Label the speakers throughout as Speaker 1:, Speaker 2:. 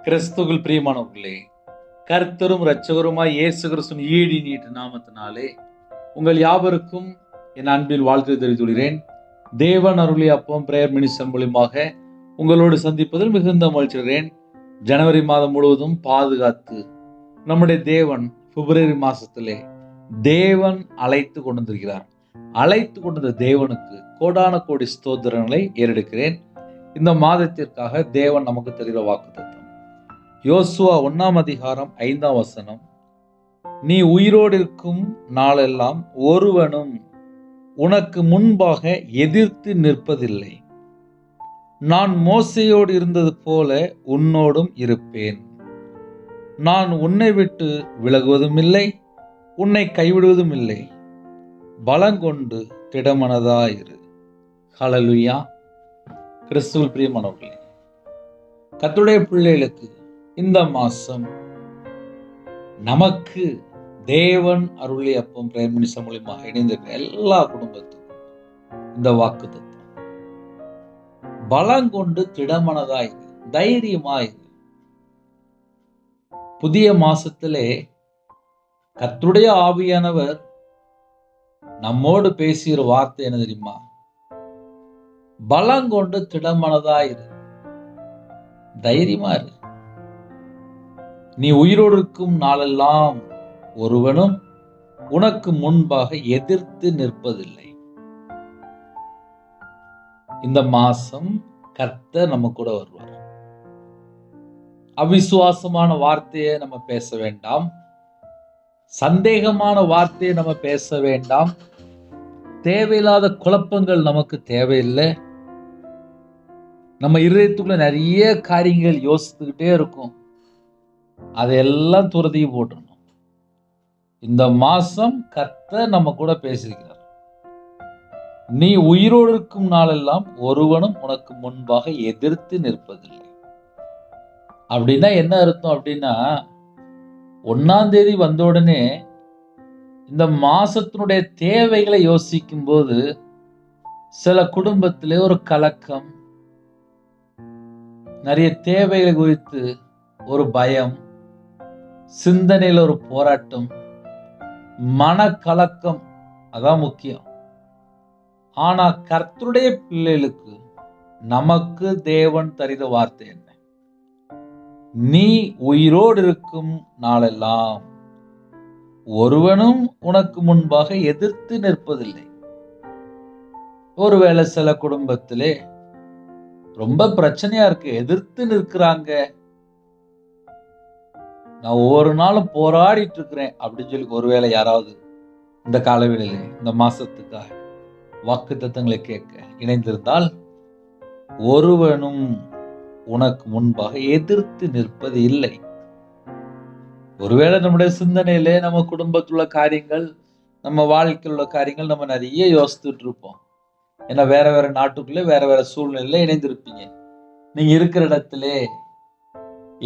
Speaker 1: கிறிஸ்துவுக்குள் பிரியமானவர்களே, கர்த்தரும் இரட்சகருமாய் இயேசு கிறிஸ்துவின் ஈடி நீட்டு நாமத்தினாலே உங்கள் யாவருக்கும் என் அன்பில் வாழ்த்து தெரிவித்துள்ளேன். தேவன் அருளிய அப்பம் பிரேயர் மினிஸ்டர் மூலியமாக உங்களோடு சந்திப்பதில் மிகுந்த மகிழ்ச்சிகிறேன். ஜனவரி மாதம் முழுவதும் பாதுகாத்து நம்முடைய தேவன் பிப்ரவரி மாசத்திலே தேவன் அழைத்து கொண்டிருக்கிறார். அழைத்து கொண்ட தேவனுக்கு கோடான கோடி ஸ்தோத்திரங்களை ஏறெடுக்கிறேன். இந்த மாதத்திற்காக தேவன் நமக்கு தருகிற வாக்குத்தத்தம் யோசுவா 1 அதிகாரம் 5 நீ உயிரோடு இருக்கும் நாளெல்லாம் ஒருவனும் உனக்கு முன்பாக எதிர்த்து நிற்பதில்லை. நான் மோசேயோடு இருந்தது போல உன்னோடும் இருப்பேன். நான் உன்னை விட்டு விலகுவதும் இல்லை, உன்னை கைவிடுவதும் இல்லை. பலங்கொண்டு திடமனதாயிரு. ஹல்லேலூயா. கிறிஸ்துவில் பிரியமானவர்களே, கர்த்தருடைய பிள்ளைகளுக்கு இந்த மாசம் நமக்கு தேவன் அருளிய அப்பம் பிரேயர் மினிஸ்டர் மூலமாக இணைந்திருக்கிற எல்லா குடும்பத்துக்கும் இந்த வாக்குத்தத்தம், பலங்கொண்டு திடமனதாயிரு, தைரியமாயிரு. புதிய மாசத்திலே கர்த்தருடைய ஆவியானவர் நம்மோடு பேசுகிற வார்த்தை என்ன தெரியுமா? பலங்கொண்டு திடமனதாயிரு, தைரியமா இரு. நீ உயிரோடு இருக்கும் நாளெல்லாம் ஒருவனும் உனக்கு முன்பாக எதிர்த்து நிற்பதில்லை. இந்த மாசம் கர்த்தர் நம்ம கூட வருவார். அவிசுவாசமான வார்த்தையை நம்ம பேச வேண்டாம், சந்தேகமான வார்த்தையை நம்ம பேச வேண்டாம், தேவையில்லாத குழப்பங்கள் நமக்கு தேவையில்லை. நம்ம இருதயத்துக்குள்ள நிறைய காரியங்கள் யோசித்துக்கிட்டே இருக்கும், அதையெல்லாம் துரதி போட்டுடணும். இந்த மாசம் கர்த்தர் நம்ம கூட பேசியிருக்கிறார். நீ உயிரோடு இருக்கும் நாளெல்லாம் ஒருவனும் உனக்கு முன்பாக எதிர்த்து நிற்பதில்லை. அப்படின்னா என்ன அர்த்தம்? அப்படின்னா 1ஆம் தேதி வந்த உடனே இந்த மாசத்தினுடைய தேவைகளை யோசிக்கும் போது சில குடும்பத்திலே ஒரு கலக்கம், நிறைய தேவைகளை குறித்து ஒரு பயம், சிந்தனையில் ஒரு போராட்டம், மனக்கலக்கம், அதான் முக்கியம். ஆனா கர்த்தருடைய பிள்ளைகளுக்கு நமக்கு தேவன் தருகிற வார்த்தை என்ன? நீ உயிரோடு இருக்கும் நாளெல்லாம் ஒருவனும் உனக்கு முன்பாக எதிர்த்து நிற்பதில்லை. ஒருவேளை சில குடும்பத்திலே ரொம்ப பிரச்சனையா இருக்கு, எதிர்த்து நிற்கிறாங்க. நான் ஒவ்வொரு நாளும் போராடிட்டு இருக்கிறேன் அப்படின்னு சொல்லி ஒருவேளை யாராவது இந்த காலவேளையிலே இந்த மாசத்துக்காக வாக்குத்தத்தங்களை கேட்க இணைந்திருந்தால், ஒருவனும் உனக்கு முன்பாக எதிர்த்து நிற்பது இல்லை. ஒருவேளை நம்முடைய சிந்தனையிலே நம்ம குடும்பத்தில் உள்ள காரியங்கள், நம்ம வாழ்க்கையில் உள்ள காரியங்கள் நம்ம நிறைய யோசித்துட்டு இருப்போம். ஏன்னா வேற வேற நாட்டுக்குள்ளே வேற வேற சூழ்நிலையில இணைந்திருப்பீங்க. நீங்க இருக்கிற இடத்திலே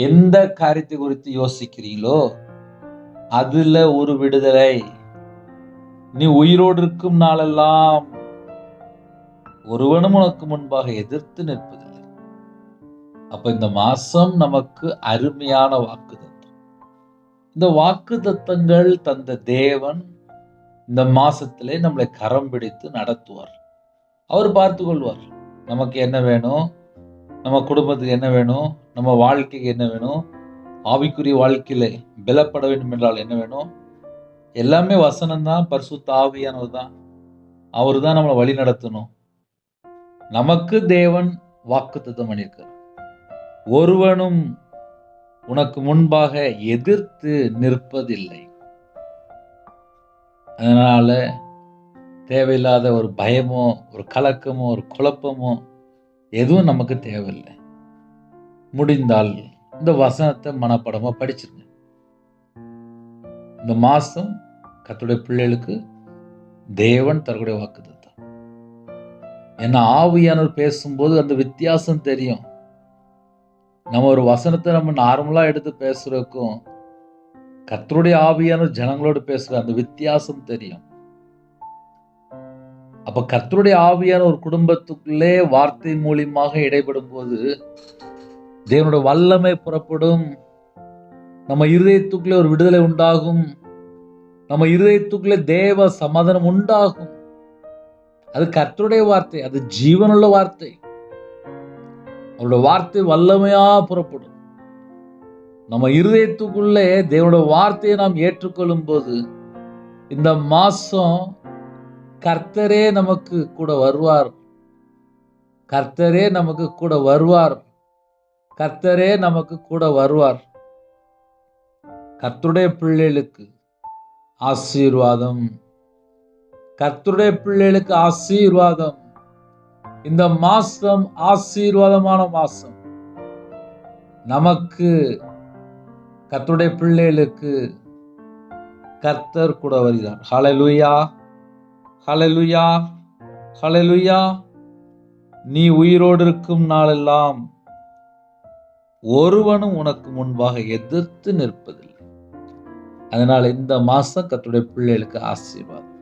Speaker 1: எந்த காரியத்தை குறித்து யோசிக்கிறீங்களோ அதுல ஒரு விடுதலை. நீ உயிரோடு இருக்கும் நாளெல்லாம் ஒருவனும் உனக்கு முன்பாக எதிர்த்து நிற்பதில்லை. அப்ப இந்த மாசம் நமக்கு அருமையான வாக்குத்தத்தம். இந்த வாக்குத்தத்தங்கள் தந்த தேவன் இந்த மாசத்திலே நம்மளை கரம் பிடித்து நடத்துவார். அவர் பார்த்து கொள்வார். நமக்கு என்ன வேணும், நம்ம குடும்பத்துக்கு என்ன வேணும், நம்ம வாழ்க்கைக்கு என்ன வேணும், ஆவிக்குரிய வாழ்க்கையில பலப்பட வேண்டும் என்றால் என்ன வேணும், எல்லாமே வசனம் தான், பரிசுத்த ஆவியானவர் தான். அவர் தான் நம்மளை வழி நடத்தணும். நமக்கு தேவன் வாக்குத்தத்தம் பண்ணியிருக்கார். ஒருவனும் உனக்கு முன்பாக எதிர்த்து நிற்பதில்லை. அதனால தேவையில்லாத ஒரு பயமோ, ஒரு கலக்கமோ, ஒரு குழப்பமோ எதுவும் நமக்கு தேவையில்லை. முடிந்தால் இந்த வசனத்தை மனப்படமா படிச்சிருங்க. இந்த மாசம் கர்த்தருடைய பிள்ளைகளுக்கு தேவன் தரக்கூடிய வாக்குத்தத்தம். ஏன்னா ஆவியானவர் பேசும்போது அந்த வித்தியாசம் தெரியும். நம்ம ஒரு வசனத்தை நம்ம நார்மலா எடுத்து பேசுறதுக்கும் கர்த்தருடைய ஆவியானவர் ஜனங்களோடு பேசுற அந்த வித்தியாசம் தெரியும். அப்ப கர்த்தருடைய ஆவியான ஒரு குடும்பத்துக்குள்ளே வார்த்தை மூலியமாக இடைபடும் போது தேவனுடைய வல்லமை புறப்படும். நம்ம இருதயத்துக்குள்ளே ஒரு விடுதலை உண்டாகும். நம்ம இருதயத்துக்குள்ளே தேவ சமாதானம் உண்டாகும். அது கர்த்தருடைய வார்த்தை, அது ஜீவனுள்ள வார்த்தை. அவருடைய வார்த்தை வல்லமையா புறப்படும். நம்ம இருதயத்துக்குள்ளே தேவனுடைய வார்த்தையை நாம் ஏற்றுக்கொள்ளும் போது இந்த மாசம் கர்த்தரே நமக்கு கூட வருவார். கர்த்தரே நமக்கு கூட வருவார். கர்த்தரே நமக்கு கூட வருவார். கர்த்தருடைய பிள்ளைகளுக்கு ஆசீர்வாதம். கர்த்தருடைய பிள்ளைகளுக்கு ஆசீர்வாதம். இந்த மாசம் ஆசீர்வாதமான மாசம். நமக்கு கர்த்தருடைய பிள்ளைகளுக்கு கர்த்தர் கூட வருகிறார். ஹல்லேலூயா, ஹல்லேலூயா, ஹல்லேலூயா. நீ உயிரோடு இருக்கும் நாளெல்லாம் ஒருவனும் உனக்கு முன்பாக எதிர்த்து நிற்பதில்லை. அதனால இந்த மாசம் கர்த்தருடைய பிள்ளைகளுக்கு ஆசீர்வாதம்.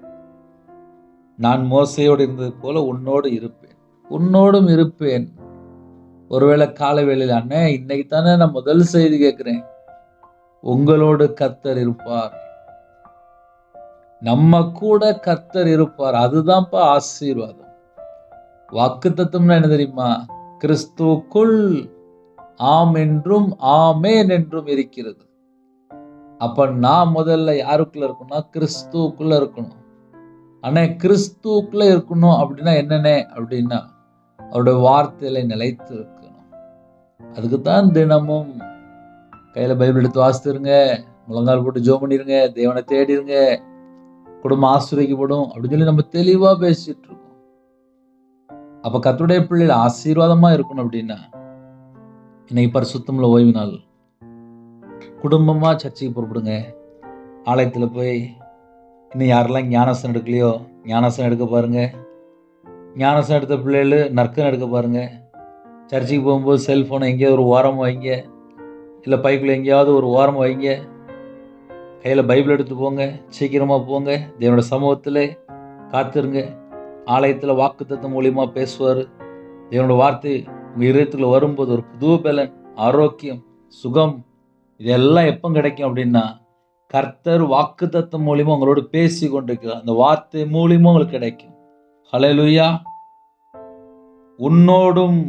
Speaker 1: நான் மோசையோடு இருந்தது போல உன்னோடு இருப்பேன், உன்னோடும் இருப்பேன். ஒருவேளை காலை வேளையில், அண்ணே இன்னைக்கு தானே நான் முதல் செய்தி கேட்கிறேன். உங்களோடு கர்த்தர் இருப்பார். நம்ம கூட கர்த்தர் இருப்பார். அதுதான்ப்பா ஆசீர்வாதம். வாக்குத்தத்தம்னா என்ன தெரியுமா? கிறிஸ்துவுக்குள் ஆம் என்றும் ஆமேன் என்றும் இருக்கிறது. அப்ப நான் முதல்ல யாருக்குள்ள இருக்கணும்னா கிறிஸ்துவுக்குள்ள இருக்கணும். ஆனா கிறிஸ்துவுக்குள்ள இருக்கணும் அப்படின்னா என்னன்னே அப்படின்னா அவருடைய வார்த்தையில நிலைத்து இருக்கணும். அதுக்குத்தான் தினமும் கையில பைபிள் எடுத்து வாசித்துருங்க, முழங்கால் போட்டு ஜெபம் பண்ணிருங்க, தேவனை தேடிருங்க, குடும்பம் ஆசீர்வதிக்கப்படும் அப்படின்னு சொல்லி நம்ம தெளிவா பேசிட்டு இருக்கோம். அப்ப கர்த்தருடைய பிள்ளைகள் ஆசீர்வாதமா இருக்கணும் அப்படின்னா இன்னைக்கு பரிசுத்தமுள்ள ஓய்வு நாள். குடும்பமா சர்ச்சைக்கு புறப்படுங்க. ஆலயத்துல போய் இன்னும் யாரெல்லாம் ஞானசனம் எடுக்கலையோ ஞானசனம் எடுக்க பாருங்க. ஞானசனம் எடுத்த பிள்ளைகள் நற்கனம் எடுக்க பாருங்க. சர்ச்சைக்கு போகும்போது செல்போனை எங்கேயாவது ஒரு ஓரம் வைங்க, இல்லை பைக்குள்ள எங்கேயாவது ஒரு ஓரம் வைங்க. கையில் பைபிள் எடுத்து போங்க, சீக்கிரமாக போங்க, தேவனோட சமூகத்தில் காத்துருங்க. ஆலயத்தில் வாக்குத்தத்தம் மூலியமா பேசுவார். தேவனோட வார்த்தை உங்கள் இதயத்துக்குள்ள வரும்போது ஒரு புது பலன், ஆரோக்கியம், சுகம் இதெல்லாம் எப்போ கிடைக்கும் அப்படின்னா கர்த்தர் வாக்குத்தத்தம் மூலியமா உங்களோடு பேசி கொண்டிருக்கிறார். அந்த வார்த்தை மூலியமா உங்களுக்கு கிடைக்கும். ஹல்லேலூயா. உன்னோடும்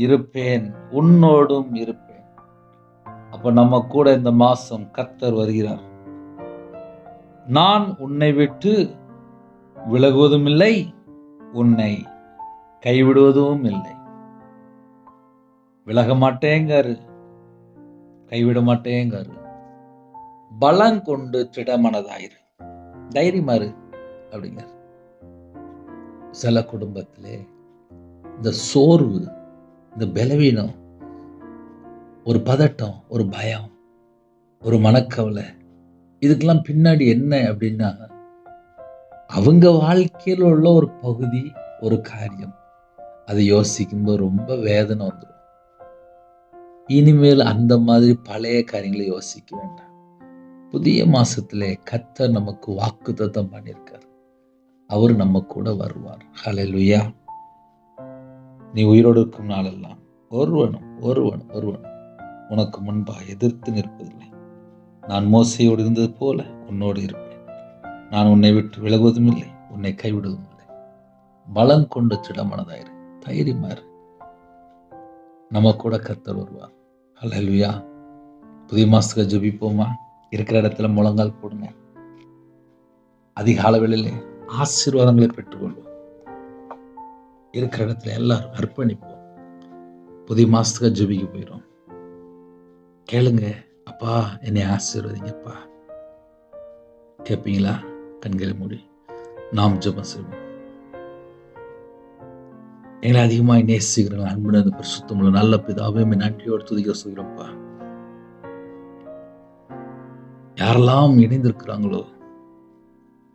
Speaker 1: இருப்பேன், உன்னோடும் இருப்பேன். அப்ப நம்ம கூட இந்த மாசம் கர்த்தர் வருகிறார். நான் உன்னை விட்டு விலகுவதும் இல்லை, உன்னை கைவிடுவதும் இல்லை. விலக மாட்டேங்காரு, கைவிட மாட்டேங்காரு. பலம் கொண்டு திடமனதாயிரு, தைரியமாரு அப்படிங்க. சில குடும்பத்திலே இந்த சோர்வு, இந்த பலவீனம், ஒரு பதட்டம், ஒரு பயம், ஒரு மனக்கவலை, இதுக்கெல்லாம் பின்னாடி என்ன அப்படின்னா அவங்க வாழ்க்கையில் உள்ள ஒரு பகுதி, ஒரு காரியம். அதை யோசிக்கும்போது ரொம்ப வேதனை வந்துடும். இனிமேல் அந்த மாதிரி பழைய காரியங்களை யோசிக்க வேண்டாம். புதிய மாசத்திலே கர்த்தர் நமக்கு வாக்குத்தத்தம் பண்ணியிருக்கார். அவர் நம்ம கூட வருவார். ஹல்லேலூயா. நீ உயிரோடு இருக்கும் நாளெல்லாம் ஒருவனும் உனக்கு முன்பாக எதிர்த்து நிற்பதில்லை. நான் மோசையோடு இருந்தது போல உன்னோடு இருப்பேன். நான் உன்னை விட்டு விலகுவதும் இல்லை, உன்னை கைவிடுவதும் இல்லை. பலம் கொண்டு திடமனதாயிரு, தைரியமாயிரு. நம்ம கூட கர்த்தர் வருவார். ஹல்லேலூயா. புதிய மாசத்துக்கு ஜெபிப்போமா? இருக்கிற இடத்துல முழங்கால் போடுங்க. அதிகால வேளையிலே ஆசீர்வாதங்களை பெற்றுக்கொள்வோம். இருக்கிற இடத்துல எல்லாரும் அர்ப்பணிப்போம். புதிய மாசத்துக்கு ஜெபிக்க போயிடும். கேளுங்க, அப்பா என்னை ஆசீர்வதிங்கப்பா. கேட்பீங்களா? கண்களை மூடி நாம் ஜெபம் செய்வோம். எங்களை அதிகமாக நேசிக்கிற அன்புடன் பரிசுத்தமுள்ள நல்ல பிதாவே, நன்றியோடு துதிக்க சொல்கிறோம்ப்பா. யாரெல்லாம் இணைந்திருக்கிறாங்களோ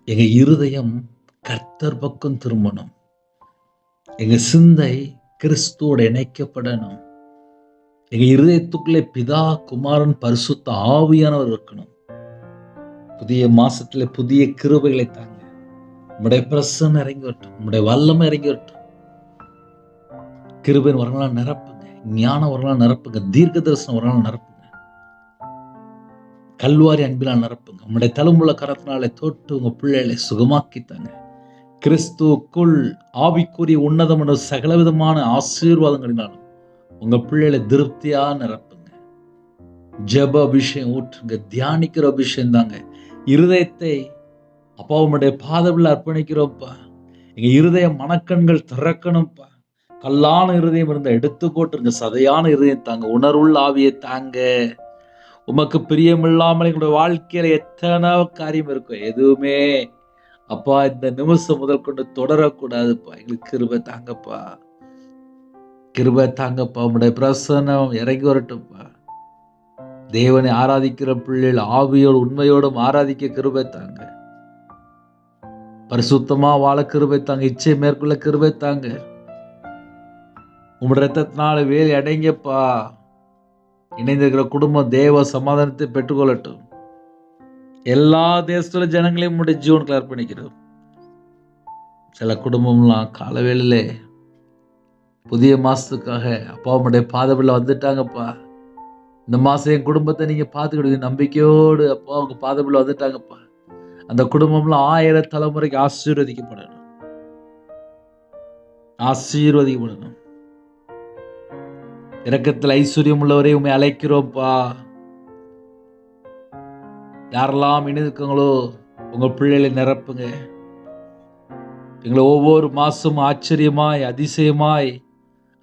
Speaker 1: எங்க இருதயம் கர்த்தர் பக்கம் திரும்பணும். எங்க சிந்தை கிறிஸ்துவோட இணைக்கப்படணும். எங்க இருதயத்துக்குள்ளே பிதா, குமாரன், பரிசுத்த ஆவியானவர் இருக்கணும். புதிய மாசத்துல புதிய கிருபைகளை தாங்க. உம்முடைய பிரசன்னம் இறங்கி வரட்டும், உம்முடைய வல்லமை இறங்கி வரட்டும். கிருபையின் வரங்களாம் நிரப்புங்க. ஞான வரலால் நிரப்புங்க. தீர்க்க தரிசன வரலால் நிரப்புங்க. கல்வாரி அன்பினால் நிரப்புங்க. உங்களுடைய தழும்புள்ள கரத்தினாலே தொட்டு உங்க பிள்ளைகளை சுகமாக்கித்தாங்க. கிறிஸ்துவுக்குள் ஆவிக்குரிய உன்னதமான சகலவிதமான ஆசீர்வாதங்களினாலும் உங்க பிள்ளைகளை திருப்தியா நிரப்புங்க. ஜெப அபிஷேகம் ஊற்றுங்க. தியானிக்கிற அபிஷேகம் தாங்க. இருதயத்தை அப்பா உம்முடைய பாதவில் அர்ப்பணிக்கிறோம்ப்பா. எங்க இருதய மனக்கண்கள் திறக்கணும்ப்பா. கல்லான இருதயம் இருந்த எடுத்து போட்டுருங்க. சதையான இருதயம் தாங்க. உணர்வுள்ள ஆவியை தாங்க. உமக்கு பிரியமில்லாமல் எங்களுடைய வாழ்க்கையில எத்தனை காரியம் இருக்கும். எதுவுமே அப்பா இந்த நிமிஷம் முதல் கொண்டு தொடரக்கூடாதுப்பா. எங்களுக்கு கிருபை தாங்கப்பா. கிருபை தாங்கப்பா. உம்முடைய பிரசன்னம் இறங்கி வரட்டும்ப்பா. தேவனை ஆராதிக்கிற பிள்ளைகள் ஆவியோடு உண்மையோடும் ஆராதிக்க கிருபை தாங்க. பரிசுத்தமா வாழ கிருபை தாங்க. இச்சை மேற்கொள்ள கிருபை தாங்க. உம்முடைய ரத்தத்தினால வேலை அடைங்கப்பா. இணைந்திருக்கிற குடும்பம் தேவ சமாதானத்தை பெற்றுக்கொள்ளட்டும். எல்லா தேசத்துல ஜனங்களையும் உம்முடைய ஜீவனுக்கு அர்ப்பணிக்கிறோம். சில குடும்பம்லாம் காலவேளையில புதிய மாசத்துக்காக அப்பா உம்முடைய பாதவில்ல வந்துட்டாங்கப்பா. இந்த மாசம் என் குடும்பத்தை நீங்க பார்த்துக்கிடுங்க நம்பிக்கையோடு அப்பா உங்க பாதவில்ல வந்துட்டாங்கப்பா. அந்த குடும்பம்லாம் 1000 தலைமுறைக்கு ஆசீர்வதிக்கப்படணும். ஆசீர்வதிக்கப்படணும். இரக்கத்தில் ஐஸ்வர்யம் உள்ளவரே உண்மை அழைக்கிறோம்ப்பா. யாரெல்லாம் இணைந்திருக்காங்களோ உங்க பிள்ளைகளை நிரப்புங்க. எங்களை ஒவ்வொரு மாசமும் ஆச்சரியமாய் அதிசயமாய்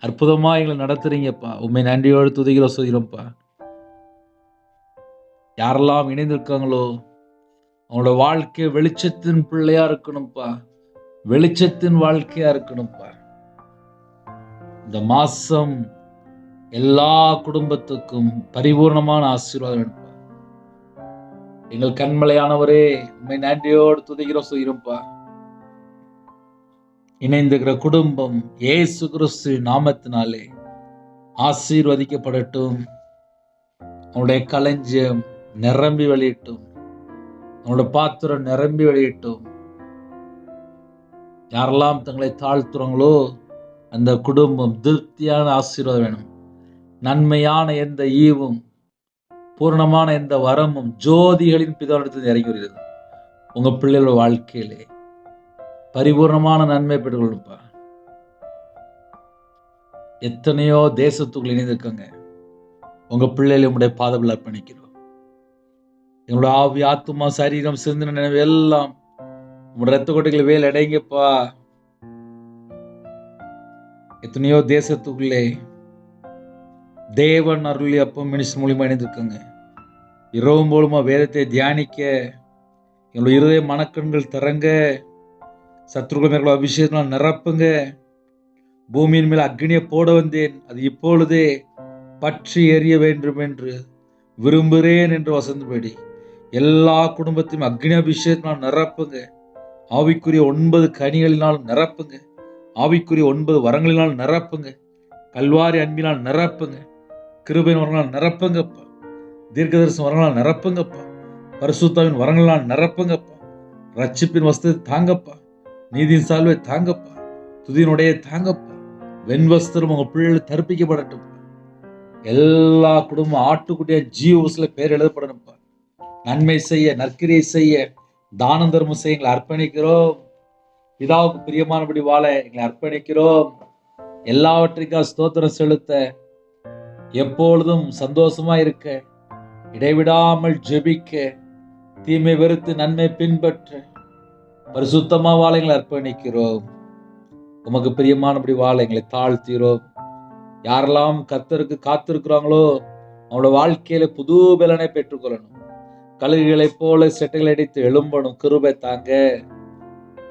Speaker 1: அற்புதமாய் எங்களை நடத்துறீங்கப்பா. உண்மை நன்றியோடு துதிக்கிறோம் சொல்கிறோம்ப்பா. யாரெல்லாம் இணைந்திருக்காங்களோ அவங்களோட வாழ்க்கை வெளிச்சத்தின் பிள்ளையா இருக்கணும்ப்பா. வெளிச்சத்தின் வாழ்க்கையா இருக்கணும்ப்பா. இந்த மாசம் எல்லா குடும்பத்துக்கும் பரிபூர்ணமான ஆசீர்வாதம் வேணும்ப்பா. எங்கள் கண்மலையானவரே உண்மை நன்றியோடு துதிக்கிறோம் சொல்கிறோம்ப்பா. இணைந்திருக்கிற குடும்பம் இயேசு கிறிஸ்து நாமத்தினாலே ஆசீர்வதிக்கப்படட்டும். அவனுடைய களஞ்சியம் நிரம்பி வெளியிட்டும். அவனோட பாத்திரம் நிரம்பி வெளியிட்டும். யாரெல்லாம் தங்களை தாழ்த்துறாங்களோ அந்த குடும்பம் திருப்தியான ஆசீர்வாதம் வேணும். நன்மையான எந்த ஈவும் பூர்ணமான எந்த வரமும் ஜோதிகளின் பிதாவிடத்தில் இறங்கி வருகிறது. உங்க பிள்ளைகளோட வாழ்க்கையிலே பரிபூர்ணமான நன்மை பெற்றுக்கொள்ளுப்பா. எத்தனையோ தேசத்துக்குள் இணைந்திருக்காங்க. உங்க பிள்ளைகளை உங்களுடைய பாதவில் அர்ப்பணிக்கிறோம். எங்களோட ஆவி ஆத்துமா சரீரம் சிந்தனை நினைவு எல்லாம் உங்களோட ரத்த கொட்டைகளை வேல் அடைங்கப்பா. எத்தனையோ தேசத்துக்குள்ளே தேவன் அருளி அப்பம் மினிஸ்டர் மூலியமா இணைந்திருக்காங்க. இரவும் போலுமா வேதத்தை தியானிக்க எங்களுடைய இருதய மனக்கண்கள் திறங்க. சத்துருக்கள் மேற்கொள்ள அபிஷேகத்தினால் நிரப்புங்க. பூமியின் மேல் அக்னியை போட வந்தேன், அது இப்பொழுதே பற்றி எரிய வேண்டும் என்று விரும்புகிறேன் என்று வசந்தபடி எல்லா குடும்பத்தையும் அக்னி அபிஷேகத்தினால் நிரப்புங்க. ஆவிக்குரிய 9 கனிகளினாலும் நிரப்புங்க. ஆவிக்குரிய 9 வரங்களினால் நிரப்புங்க. கல்வாரி அன்பினால் நிரப்புங்க. கிருபையின் வரங்களால் நிரப்புங்கப்பா. தீர்க்கதரிசன வரங்களால் நிரப்புங்கப்பா. பரிசுத்தாவின் வரங்களால் நிரப்புங்கப்பா. ரட்சிப்பின் வஸ்திரத்தை தாங்கப்பா. நீதியின் சால்வை தாங்கப்பா. துதியினுடைய தாங்கப்பா. வெண்வஸ்திரம் உங்க பிள்ளைகள் தற்பிக்கப்படட்டும். எல்லா குடும்பம் ஆட்டுக்குட்டிய ஜீவஸ்ல பேர் எழுதப்படணும்ப்பா. நன்மை செய்ய, நற்கிரியை செய்ய, தானம் தர்மம் செய்ய எங்களை அர்ப்பணிக்கிறோம். பிதாவுக்கு பிரியமானபடி வாழ எங்களை அர்ப்பணிக்கிறோம். எல்லாவற்றிற்காக ஸ்தோத்திரம் செலுத்த, எப்பொழுதும் சந்தோஷமா இருக்க, இடைவிடாமல் ஜெபிக்க, தீமை வெறுத்து நன்மை பின்பற்ற, பரிசுத்தமா வாழ எங்களை அர்ப்பணிக்கிறோம். உமக்கு பிரியமானபடி வாழ எங்களை தாழ்த்தீரோம். யாரெல்லாம் கர்த்தருக்கு காத்திருக்கிறாங்களோ அவங்களோட வாழ்க்கையில புது பலனை பெற்றுக்கொள்ளணும். கழுகுகளைப் போல செட்டைகளை அடித்து எழும்பணும். கிருபை தாங்க,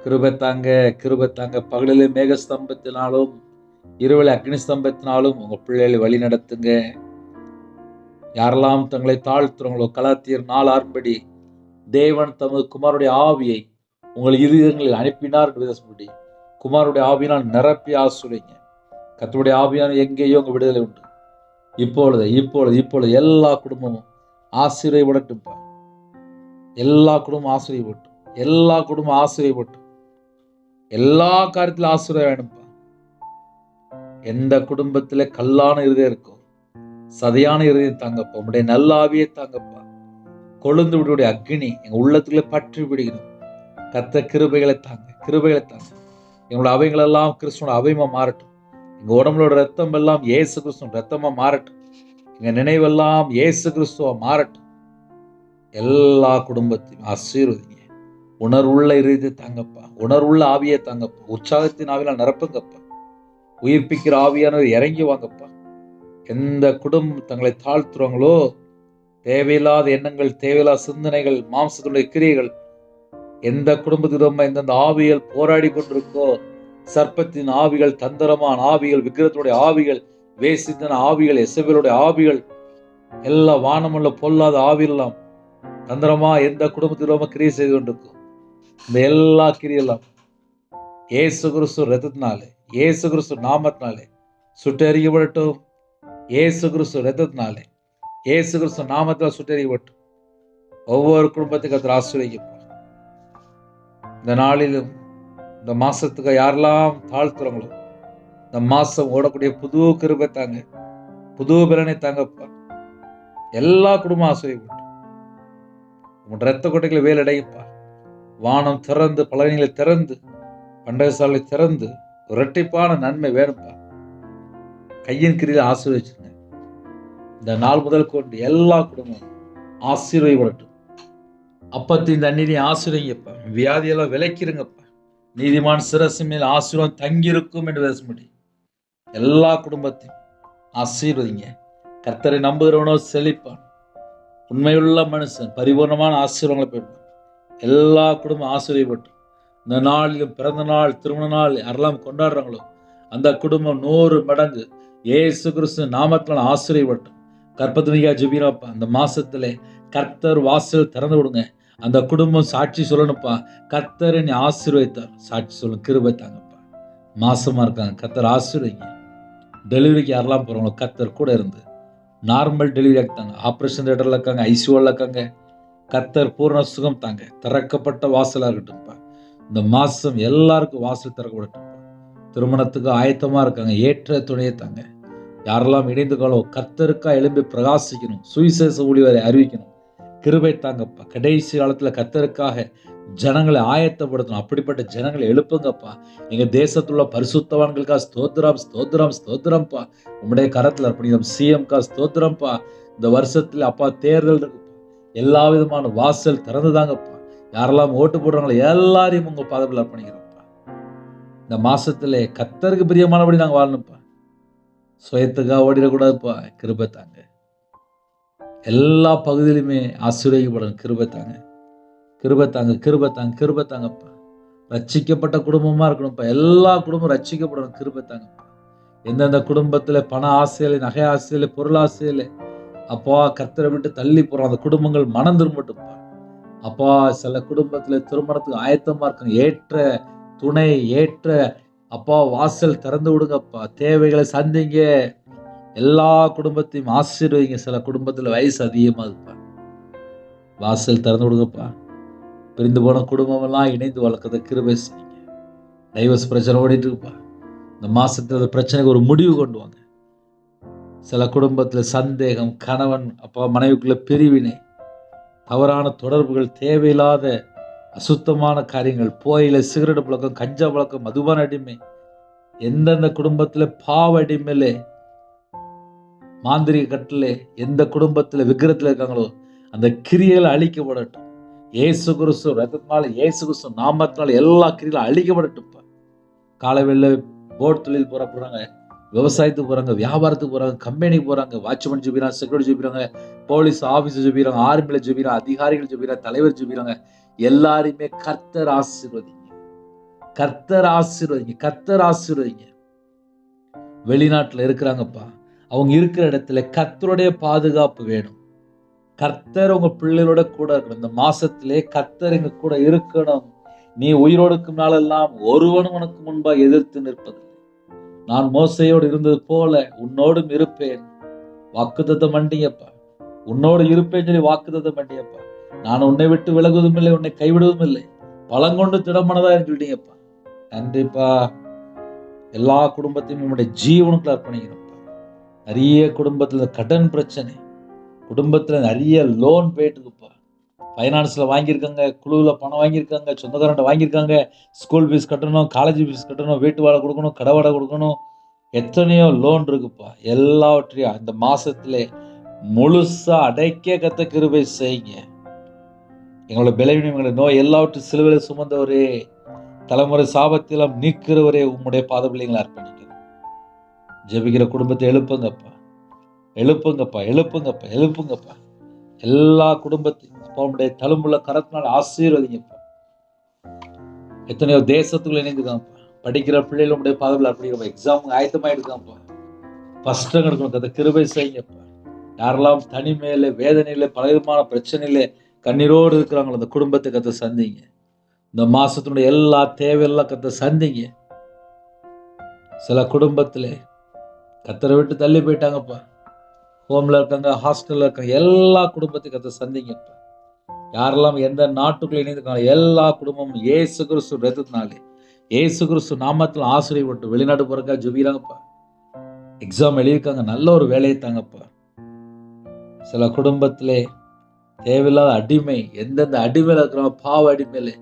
Speaker 1: கிருபை தாங்க, கிருபை தாங்க. பகலிலே மேக ஸ்தம்பத்தினாலும் இரவில் அக்னி ஸ்தம்பத்தினாலும் உங்க பிள்ளைகளை வழி நடத்துங்க. யாரெல்லாம் தங்களை தாழ்த்துறாங்களோ கலாத்தியர் 4:6 தேவன் தமது குமாருடைய ஆவியை உங்கள் இருதயங்களில் அனுப்பினார் என்று பேசப்படி குமாருடைய ஆவியினால் நிரப்பி ஆசுரைங்க. கர்த்தருடைய ஆவியான எங்கேயோ உங்க விடுதலை உண்டு. இப்பொழுது இப்பொழுது இப்பொழுது எல்லா குடும்பமும் ஆசீர்வதிக்கப்படட்டும்பா. எல்லா குடும்பம் ஆசீர்வதிக்கப்பட்டும். எல்லா குடும்பம் ஆசீர்வதிக்கப்பட்டும். எல்லா காரியத்திலும் ஆசீர்வாதம் வேணும்பா. எந்த குடும்பத்திலே கல்லான இருதயம் இருக்கோ, சதையான இருதயம் தாங்கப்பா. உங்களுடைய நல்ல ஆவியை தாங்கப்பா. கொழுந்து விடுடைய அக்னி எங்க உள்ளத்துக்குள்ளே பற்றி விடுகிறோம். கர்த்தர் கிருபைகளை தாங்க, கிருபைகளை தாங்க. எங்களோட அவைகளெல்லாம் கிறிஸ்துவோட அவைமா மாறட்டும். எங்க உடம்புலோட ரத்தம் எல்லாம் இயேசு கிறிஸ்துவ ரத்தமா மாறட்டும். எங்க நினைவெல்லாம் இயேசு கிறிஸ்துவ மாறட்டும். எல்லா குடும்பத்தையும் ஆசீர்வதிங்க. உணர்வுள்ள இருதயத்தை தாங்கப்பா. உணர்வுள்ள ஆவியை தாங்கப்பா. உற்சாகத்தின் ஆவியால் நிரப்புங்கப்பா. உயிர்ப்பிக்கிற ஆவியானவர் இறங்கி வாங்கப்பா. எந்த குடும்பம் தங்களை தாழ்த்துறாங்களோ, தேவையில்லாத எண்ணங்கள், தேவையில்லாத சிந்தனைகள், மாம்சத்துடைய கிரியைகள், எந்த குடும்பத்திலும் எந்தெந்த ஆவிகள் போராடி கொண்டிருக்கோ, சர்ப்பத்தின் ஆவிகள், தந்திரமான ஆவிகள், விக்கிரத்துடைய ஆவிகள், வேசித்தன ஆவிகள், எசபேலுடைய ஆவிகள், எல்லா வானமுள்ள பொல்லாத ஆவியெல்லாம் தந்திரமா எந்த குடும்பத்திலும் கிரியை செய்து கொண்டிருக்கும். இந்த எல்லா கிரியெல்லாம் இயேசு கிறிஸ்து ரத்தத்தினாலே, இயேசு கிறிஸ்து நாமத்தினாலே சுட்டெரிக்கப்படட்டும். இயேசு கிறிஸ்து ரத்தத்தினாலே, இயேசு கிறிஸ்து நாமத்தால் சுட்டெரிக்கப்படட்டும். ஒவ்வொரு குடும்பத்துக்கு கர்த்தர் ஆசீர்வதிக்கப்பா. இந்த நாளிலும் இந்த மாசத்துக்கு யாரெல்லாம் தாழ்த்துறாங்களோ, இந்த மாசம் ஓடக்கூடிய புது கிருபை தாங்க, புது பலனை தாங்கப்பா. எல்லா குடும்பம் ஆசீர்வதிக்கப்பட்டு உங்களோட ரத்த கொட்டைகளை வேலடையப்பா. வானம் திறந்து, பலனைகளை திறந்து, பண்டக சாலை திறந்து, இரட்டிப்பான நன்மை வேணும்ப்பா. கையின் கிரியில ஆசீர்வதிச்சுங்க. இந்த நாள் முதல் கொண்டு எல்லா குடும்பம் ஆசீர்வதிக்கப்படட்டும். அப்பத்தின் தண்ணீரை ஆசீர்வதிங்கப்பா. வியாதியெல்லாம் விலைக்கிறங்கப்பா. நீதிமான் சிரசு மேல் ஆசீர்வாதம் தங்கியிருக்கும் என்று பேசும்படி எல்லா குடும்பத்தையும் ஆசீர்வதிங்க. கர்த்தரை நம்புகிறவனோ செழிப்பான். உண்மையுள்ள மனுஷன் பரிபூர்ணமான ஆசீர்வாதங்களை பெறுவான். எல்லா குடும்பம் ஆசீர்வதிக்கப்பட்டும். இந்த நாளிலும் பிறந்த நாள், திருமண நாள் யாரெல்லாம் கொண்டாடுறாங்களோ அந்த குடும்பம் 100 மடங்கு இயேசு கிறிஸ்து நாமத்தினால் ஆசீர்வதிக்கப்பட்டும். கற்பத்தினிக்கா ஜெபிக்கிறப்பா. அந்த மாசத்திலே கர்த்தர் வாசல் திறந்து விடுங்க. அந்த குடும்பம் சாட்சி சொல்லணும்ப்பா. கர்த்தர் என்னை ஆசீர்வதித்தார், சாட்சி சொல்லும் கிருபை தாங்கப்பா. மாசமா இருக்காங்க, கர்த்தர் ஆசீர்வதிங்க. டெலிவரிக்கு யாரெல்லாம் போறாங்களோ கர்த்தர் கூட இருந்து நார்மல் டெலிவரி ஆகிட்டாங்க, ஆப்ரேஷன் தியேட்டர்ல இருக்காங்க, ஐசியூல இருக்காங்க, கர்த்தர் பூர்ண சுகம் தாங்க. திறக்கப்பட்ட வாசலா இருக்கட்டும்ப்பா. இந்த மாசம் எல்லாருக்கும் வாசல் திறக்கப்படட்டும்ப்பா. திருமணத்துக்கு ஆயத்தமா இருக்காங்க, ஏற்ற துணையை தாங்க. யாரெல்லாம் இணைந்துக்காலோ கர்த்தருக்கா எழும்பி பிரகாசிக்கணும், சுவிசேஷ ஊழியரை அறிவிக்கணும், கிருபை தாங்கப்பா. கடைசி காலத்துல கர்த்தருக்காக ஜனங்களை ஆயத்தப்படுத்தணும். அப்படிப்பட்ட ஜனங்களை எழுப்புங்கப்பா. எங்க தேசத்துள்ள பரிசுத்தவான்களுக்கா ஸ்தோத்திரம், ஸ்தோத்திரம், ஸ்தோத்திரம்ப்பா. உம்முடைய கரத்துல அர்ப்பணிக்கிறோம். சிஎம்கா ஸ்தோத்திரம்ப்பா. இந்த வருஷத்துல அப்பா தேர்தல் இருக்குப்பா. எல்லா விதமான வாசல் திறந்துதாங்கப்பா. யாரெல்லாம் ஓட்டு போடுறாங்களோ எல்லாரையும் உங்க பாதத்தில் அர்ப்பணிக்கிறோம்ப்பா. இந்த மாசத்துல கர்த்தருக்கு பிரியமானபடி நாங்க வாழணும்ப்பா. சுயத்துக்காக ஓடிடக்கூடாதுப்பா. கிருபை தாங்க. எல்லா பகுதியிலுமே ஆசீர்வதிக்கப்படணும். கிருபை தாங்க, கிருபை தாங்க, கிருபை தாங்க, கிருபை தாங்கப்பா. ரட்சிக்கப்பட்ட குடும்பமா இருக்கணும்ப்பா. எல்லா குடும்பம் ரட்சிக்கப்படணும். கிருபை தாங்கப்பா. எந்தெந்த குடும்பத்துல பண ஆசையில, நகை ஆசையில, பொருள் ஆசையில அப்பா கர்த்தரை விட்டு தள்ளி போறோம், அந்த குடும்பங்கள் மனம் திரும்பட்டும்ப்பா. அப்பா சில குடும்பத்துல திருமணத்துக்கு ஆயத்தமா இருக்காங்க, ஏற்ற துணை, ஏற்ற அப்பா வாசல் திறந்து விடுங்கப்பா. தேவைகளை சந்திங்க. எல்லா குடும்பத்தையும் ஆசீர்வதிங்க. சில குடும்பத்துல வயசு அதிகமா இருக்குப்பா, வாசல் திறந்து விடுங்கப்பா. பிரிந்து போன குடும்பம் எல்லாம் இணைந்து வளர்க்கறத கிருபை செய்யுங்க. டைவர்ஸ் பிரச்சனை ஓடிட்டு இருக்குப்பா. இந்த மாசத்துல அந்த பிரச்சனைக்கு ஒரு முடிவு கொண்டு வாங்க. சில குடும்பத்துல சந்தேகம், கணவன் அப்பா மனைவிக்குள்ள பிரிவினை, தவறான தொடர்புகள், தேவையில்லாத அசுத்தமான காரியங்கள், புகையிலை, சிகரெட் பழக்கம், கஞ்சா பழக்கம், மதுபான அடிமை, எந்தெந்த குடும்பத்துல பாவ அடிமையிலே, மாந்திரிக கட்டிலே, எந்த குடும்பத்துல விக்கிரத்துல இருக்காங்களோ அந்த கிரியைகள் அழிக்கப்படட்டும். இயேசு கிறிஸ்து ரத்தத்தினால, இயேசு கிறிஸ்து நாமத்தினால எல்லா கிரியைகளும் அழிக்கப்படட்டும்ப்பா. காலைவெளியில போட் தொழில் போறாங்க, விவசாயத்துக்கு போறாங்க, வியாபாரத்துக்கு போறாங்க, கம்பெனிக்கு போறாங்க, வாட்ச்மேன் ஜெபிக்கிறாங்க, செக்யூரிட்டி ஜெபிக்கிறாங்க, போலீஸ் ஆபீஸ் ஜெபிக்கிறாங்க, ஆர்மியில ஜெபிக்கிறாங்க, அதிகாரிகள் ஜெபிக்கிறாங்க, தலைவர் ஜெபிக்கிறாங்க. எல்லாரையுமே கர்த்தர் ஆசீர்வதிங்க, கர்த்தர் ஆசீர்வதிங்க, கர்த்தர் ஆசீர்வதிங்க. வெளிநாட்டுல இருக்கிறாங்கப்பா, அவங்க இருக்கிற இடத்துல கர்த்தருடைய பாதுகாப்பு வேணும். கர்த்தர் உங்க பிள்ளைகளோட கூட இருக்கணும். இந்த மாசத்திலே கர்த்தர் எங்க கூட இருக்கணும். நீ உயிரோடு இருக்கும் நாளெல்லாம் ஒருவனும் உனக்கு முன்பாக எதிர்த்து நிற்பதில்லை. நான் மோசையோடு இருந்தது போல உன்னோடும் இருப்பேன். வாக்குத்தத்தம் பண்ணியப்பா. உன்னோடு இருப்பேன் சொல்லி வாக்குத்தத்தம் பண்ணியப்பா. நான் உன்னை விட்டு விலகுவதும் இல்லை, உன்னை கைவிடுவதும் இல்லை, பலங்கொண்டு திடமானதா சொல்லிட்டீங்கப்பா. நன்றிப்பா. எல்லா குடும்பத்தையும் உங்களுடைய ஜீவனுக்குள்ள அர்ப்பணிக்கிறோம். நிறைய குடும்பத்துல கடன் பிரச்சனை, குடும்பத்துல நிறைய லோன் போயிட்டு இருக்குப்பா. ஃபைனான்ஸ்ல வாங்கியிருக்காங்க, குழுவில் பணம் வாங்கியிருக்காங்க, சொந்தக்காரன்ட்ட வாங்கியிருக்காங்க, ஸ்கூல் ஃபீஸ் கட்டணும், காலேஜ் ஃபீஸ் கட்டணும், வீட்டு வாடகை கொடுக்கணும், கடை வாடகை கொடுக்கணும், எத்தனையோ லோன் இருக்குப்பா. எல்லாவற்றையும் இந்த மாசத்திலே முழுசா அடைக்க கத்த கிருபை செய்யுங்க. எங்களோட பலவீனம், எங்களோட நோய் எல்லாவற்றையும் சிலுவையில் சுமந்தவரே, தலைமுறை சாபத்திலும் நீக்கிறவரே, உம்முடைய பாத பிள்ளைங்களை அர்ப்பணிக்கிறோம். ஜெபிக்கிற குடும்பத்தை எழுப்புங்கப்பா, எழுப்புங்கப்பா, எழுப்புங்கப்பா, எழுப்புங்கப்பா. எல்லா குடும்பத்தையும் உம்முடைய தழும்புள்ள கரத்தினால் ஆசீர்வதிங்கப்பா. எத்தனையோ தேசத்துக்குள்ள இணைந்துக்காப்பா. படிக்கிற பிள்ளைகள் உடைய பாதத்தில் அர்ப்பணிக்கிறப்பா. எக்ஸாமுக்கு ஆயத்தமாயிடுக்காப்பா. ஃபர்ஸ்ட் ரேங்க் எடுக்கணும், கத்த கிருபை செய்யுங்கப்பா. யாரெல்லாம் தனிமையில, வேதனையில, பலவிதமான பிரச்சனையில கண்ணீரோடு இருக்கிறாங்களோ அந்த குடும்பத்தை கத்த சந்திங்க. இந்த மாசத்தினுடைய எல்லா தேவையெல்லாம் கத்த சந்திங்க. சில குடும்பத்திலே கத்தரை விட்டு தள்ளி போயிட்டாங்கப்பா. ஹோம்ல இருக்காங்க, ஹாஸ்டல்ல இருக்காங்க, எல்லா குடும்பத்தையும் கத்த சந்திங்கப்பா. யாரெல்லாம் எந்த நாட்டுக்குள்ள இணைந்திருக்காங்க எல்லா குடும்பமும் இயேசு கிறிஸ்து ரத்தத்தினாலே, இயேசு கிறிஸ்து நாமத்தில் ஆசீர்வதிக்கப்பட்டு வெளிநாடு போறக்கா ஜெபிக்கிறாங்கப்பா. எக்ஸாம் எழுதியிருக்காங்க, நல்ல ஒரு வேலையை தாங்கப்பா. சில குடும்பத்திலே தேவையில்லாத அடிமை, எந்தெந்த அடிமையில இருக்கிறாங்க, பாவ அடிமையில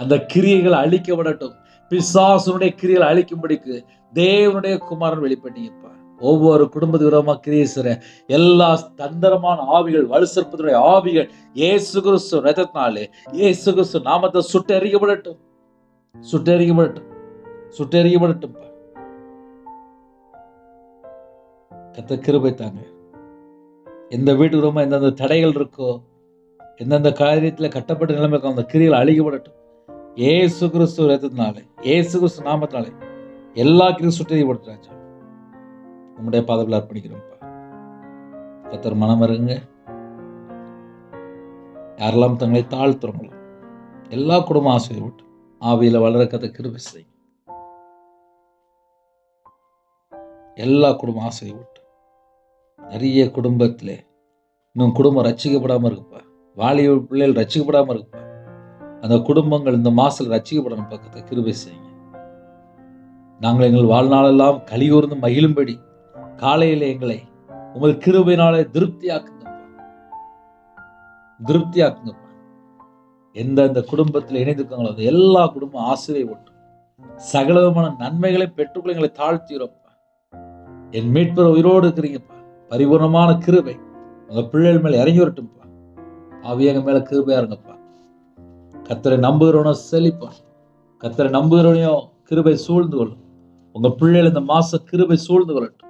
Speaker 1: அந்த கிரியைகள் அழிக்கப்படட்டும். பிசாசுனுடைய கிரியைகள் அழிக்கும்படிக்கு தேவனுடைய குமாரன் வெளிப்பட்டீங்கப்பா. ஒவ்வொரு குடும்பத்து விதமா கிரியை செய்ற எல்லா தந்திரமான ஆவிகள், வலுசற்பத்தினுடைய ஆவிகள் இயேசு கிறிஸ்து ரத்தத்தினாலே, இயேசு கிறிஸ்து நாமத்தை சுட்டு எறிக்கப்படட்டும், சுட்டு எறிக்கப்படட்டும், சுட்டு எறிக்கப்படட்டும். கத்த கிருபை தாங்க. எந்த வீட்டு விதமா எந்தெந்த தடைகள் இருக்கோ, எந்தெந்த காரியத்தில் கட்டப்பட்ட நிலைமை இருக்கோ, அந்த கிரியில் அழிக்கப்படட்டும். இயேசு கிறிஸ்து ரத்தத்தினாலே, இயேசு கிறிஸ்து நாமத்தினாலே எல்லா கிரியும் சுட்டு எறிக்கப்படட்டும். உங்களுடைய பாதத்தில் அர்ப்பணிக்கிறோம்ப்பா. கர்த்தர் மனம் இருங்க. யாரெல்லாம் தங்களை தாழ்த்துறோங்களோ எல்லா குடும்பம் ஆசீர்வதிக்கப்பட்டு ஆவியில வளர கர்த்தர் கிருபை செய்யுங்க. எல்லா குடும்பம் ஆசீர்வதிக்கப்பட்டு. நிறைய குடும்பத்திலே இன்னும் குடும்பம் ரட்சிக்கப்படாம இருக்குப்பா. வாலிப பிள்ளைகள் ரட்சிக்கப்படாம இருக்குப்பா. அந்த குடும்பங்கள் இந்த மாசத்துல ரட்சிக்கப்படணும். பக்கத்தை கிருபை செய்யுங்க. நாங்கள் எங்கள் வாழ்நாளெல்லாம் கலிகூர்ந்து மகிழும்படி காலையில எங்களை உங்கள் கிருபையினாலே திருப்தியாக்குங்கப்பா, திருப்தியாக்குங்கப்பா. எந்தெந்த குடும்பத்தில் இணைந்திருக்காங்களோ அது எல்லா குடும்பம் ஆசீர்வதிக்கப்பட்டு சகலவிதமான நன்மைகளை பெற்றுக்கொள்ள எங்களை தாழ்த்திக்கிறோம்ப்பா. என் மீட்பர் உயிரோடு இருக்கிறீங்கப்பா. பரிபூர்ணமான கிருபை உங்க பிள்ளைகள் மேல இறங்கி வரட்டும்ப்பா. ஆவியங்க மேல கிருபையா இருங்கப்பா. கர்த்தரை நம்புகிறவனோ செழிப்பான். கர்த்தரை நம்புகிறவனையும் கிருபை சூழ்ந்து கொள்ளும். உங்க பிள்ளைகள் இந்த மாசம் கிருபை சூழ்ந்து கொள்ளட்டும்.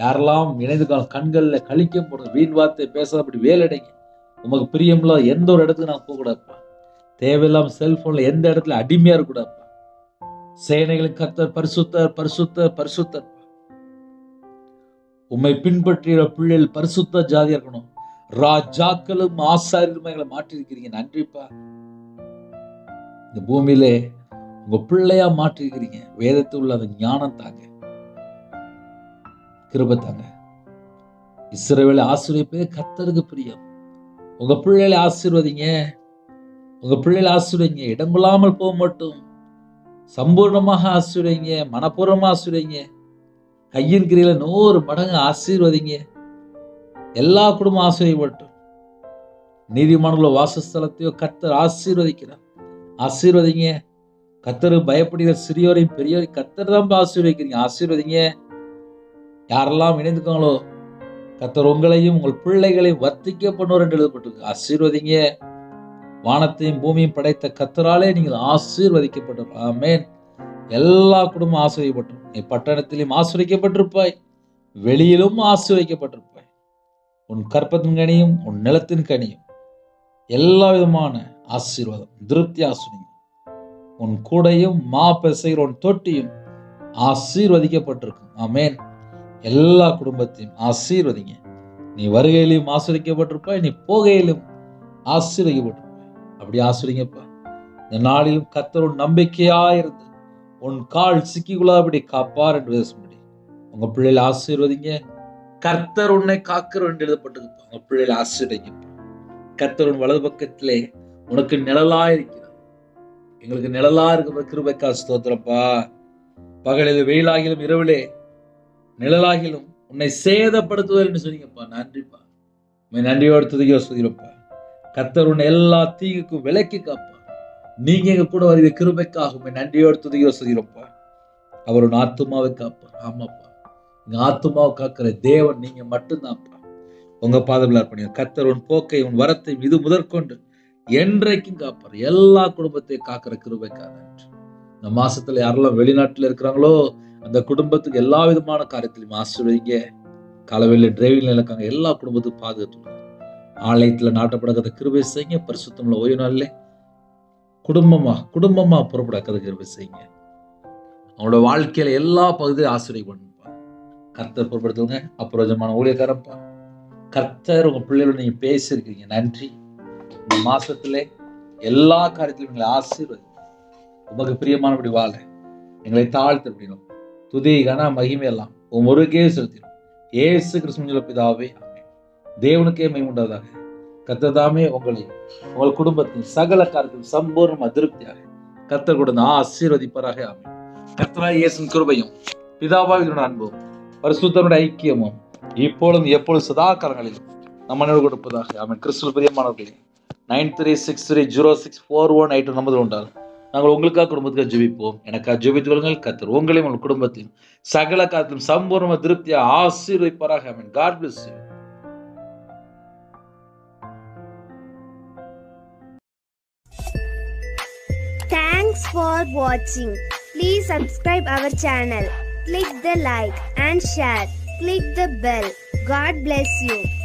Speaker 1: யாரெல்லாம் இணைந்து கண்கள்ல கழிக்கம் போடுறது, வீண் வார்த்தை பேசாத அப்படி வேலைடைங்க. உமக்கு பிரியம்ல எந்த ஒரு இடத்துக்கு நான் போகக்கூடாதுப்பா. தேவையில்லாம செல்போன்ல எந்த இடத்துல அடிமையா இருக்கக்கூடாதுப்பா. சேனைகளுக்கு கர்த்தர் பரிசுத்தர், பரிசுத்தர், பரிசுத்தர். உம்மை பின்பற்றிய பிள்ளைகள் பரிசுத்த ஜாதியா இருக்கணும். ராஜாக்களும் ஆசாரியரும் எங்களை மாற்றிருக்கிறீங்க. நன்றிப்பா. இந்த பூமியிலே உங்க பிள்ளையா மாற்றிருக்கிறீங்க. வேதத்தில் உள்ள அந்த ஞானம் தாங்க, கிருபை தாங்க. இஸ்ரவேலை ஆசீர்வதிப்பதே கர்த்தருக்கு பிரியம். உங்க பிள்ளைகளை ஆசீர்வதிங்க, உங்க பிள்ளைகளை ஆசீர்வதிங்க. இடமில்லாமல் போக மாட்டோம். சம்பூர்ணமாக ஆசீர்வதிங்க, மனப்பூர்வமா ஆசீர்வதிங்க. கையின் கிரியில 100 மடங்கு ஆசீர்வதிங்க. எல்லா குடும்பம் ஆசீர்வதிக்கப்படட்டும். நீதிமான்களோ வாசஸ்தலத்தையோ கர்த்தர் ஆசீர்வதிக்கிறார். ஆசீர்வதிங்க. கர்த்தருக்கு பயப்படுகிற சிறியோரையும் பெரியோரையும் கர்த்தர் தான் ஆசீர்வதிக்கிறீங்க. ஆசீர்வதிங்க. யாரெல்லாம் இணைந்துக்காங்களோ கர்த்தர் உங்களையும் உங்கள் பிள்ளைகளையும் வர்த்திக்க பண்ணுவார் என்று எழுதப்பட்டிருக்கு. ஆசீர்வதிங்க. வானத்தையும் பூமியும் படைத்த கர்த்தராலே நீங்கள் ஆசீர்வதிக்கப்பட்டோம். ஆமென். எல்லா குடும்பம் ஆசீர்வதிக்கப்பட்டோம். நீ பட்டணத்திலும் ஆசீர்வதிக்கப்பட்டிருப்பாய், வெளியிலும் ஆசீர்வதிக்கப்பட்டிருப்பாய். உன் கற்பத்தின் கனியும் உன் நிலத்தின் கனியும் எல்லா விதமான ஆசீர்வாதம் திருப்தி ஆசீர்வதிங்க. உன் கூடையும் மா பெசைகிற உன் தொட்டியும் ஆசீர்வதிக்கப்பட்டிருக்கும். ஆமென். எல்லா குடும்பத்தையும் ஆசீர்வதிங்க. நீ வருகையிலும் ஆசீர்வதிக்கப்பட்டிருப்பாய், நீ போகையிலும் ஆசீர்வதிக்கப்பட்டிருப்பாய். அப்படி ஆசீர்வதிங்கப்பா. இந்த நாளிலும் கர்த்தர் உன் நம்பிக்கையா இருந்து உன் கால் சிக்கிக்குள்ளாதபடி காப்பார் என்று பேசும்படி உங்க பிள்ளைகளை ஆசீர்வதிங்க. கர்த்தர் உன்னை காக்கிறோம் என்று எழுதப்பட்டிருக்கு. உங்க பிள்ளைகளை ஆசீர்வதிங்க. கர்த்தர் உன் வலது பக்கத்திலே உனக்கு நிழலா இருக்கிறார். எங்களுக்கு நிழலா இருக்கிற கிருபைக்கா ஸ்தோத்திரப்பா. பகலில் வெயிலாகிலும் இரவிலே நிழலாகிலும் உன்னை சேதப்படுத்துவதில் என்று சொன்னீங்கப்பா. நன்றிப்பா. நன்றியோடு துதிக்க சொல்கிறப்பா. கர்த்தர் உன்னை எல்லா தீங்குக்கும் விலக்கி காப்பா. நீங்க எங்க கூட வருகிற கிருபைக்காக நன்றியோடு துதிக்க சொல்கிறப்பா. அவர் உன் ஆத்துமாவை காப்பார். ஆமாப்பா, எங்க ஆத்துமாவை காக்கிற தேவன் நீங்க மட்டும்தான்ப்பா. உங்க பாதத்தில் அர்ப்பணிங்க. கர்த்தர் உன் போக்கை உன் வரத்தை இது முதற்கொண்டு என்றைக்கும் காப்பார். எல்லா குடும்பத்தையும் காக்கிற கிருபைக்காக நன்றி. இந்த மாசத்துல யாரெல்லாம் வெளிநாட்டுல இருக்கிறாங்களோ அந்த குடும்பத்துக்கு எல்லா விதமான காரியத்திலையும் ஆசீர்வதிங்க. காலவெளியில டிரைவிங்ல இருக்காங்க எல்லா குடும்பத்துக்கும் பாதுகாத்து ஆலயத்துல நாட்டப்படாத கிருபை செய்யுங்க. பரிசுத்தமுள்ள ஓய்வு நாளிலே குடும்பமா புறப்படாத கிருபை செய்யுங்க. அவங்களோட வாழ்க்கையில எல்லா பகுதியும் ஆசீர்வாதம் பண்ணுப்பா. கர்த்தர் பொருட்படுத்துவங்க. அப்புறமான ஊழியக்காரப்பா, கர்த்தர் உங்க பிள்ளைகளோட நீங்க பேசியிருக்கீங்க. நன்றி. இந்த மாசத்துல எல்லா காரியத்திலும் எங்களை ஆசீர்வதி. உமக்கு பிரியமானபடி வாழ எங்களை தாழ்த்து அப்படின்னும் துதி கன மகிமை எல்லாம் உன் ஒருக்கே செலுத்திடும். ஏசு கிறிஸ்துவின் பிதாவே ஆமென். தேவனுக்கே மகிமை உண்டாவதாக. கர்த்தர் தாமே உங்களையும் உங்கள் குடும்பத்தின் சகல காரியத்திலும் சம்பூர்ண திருப்தியாக கர்த்தர் கொடுத்த ஆசீர்வதிப்பாராக. ஆமென். கர்த்தராகிய இயேசுவின் கிருபையும் பிதாவாகிய அன்பும் பரிசுத்தருடைய ஐக்கியமும் இப்பொழுதும் எப்பொழுதும் சதா காலங்களிலும் நம்ம கொடுப்பதாக. ஆமென். கிறிஸ்துவில் பிரியமானவர்களே, 9363064182 நம்பர் உண்டாகும். நாங்கள் உங்களுக்காக குடும்பத்துக்காக ஜெபிப்போம். எனக்காக ஜெபித்துக் கொள்ளுங்கள். கர்த்தர் உங்களையும் உங்கள் குடும்பத்தையும் சகல காலத்திலும் சம்பூர்ண திருப்தியாக ஆசீர்வதிப்பாராக. ஆமென். God bless you.
Speaker 2: Thanks for watching. Please subscribe our channel. Click the like and share. Click the bell. God bless you.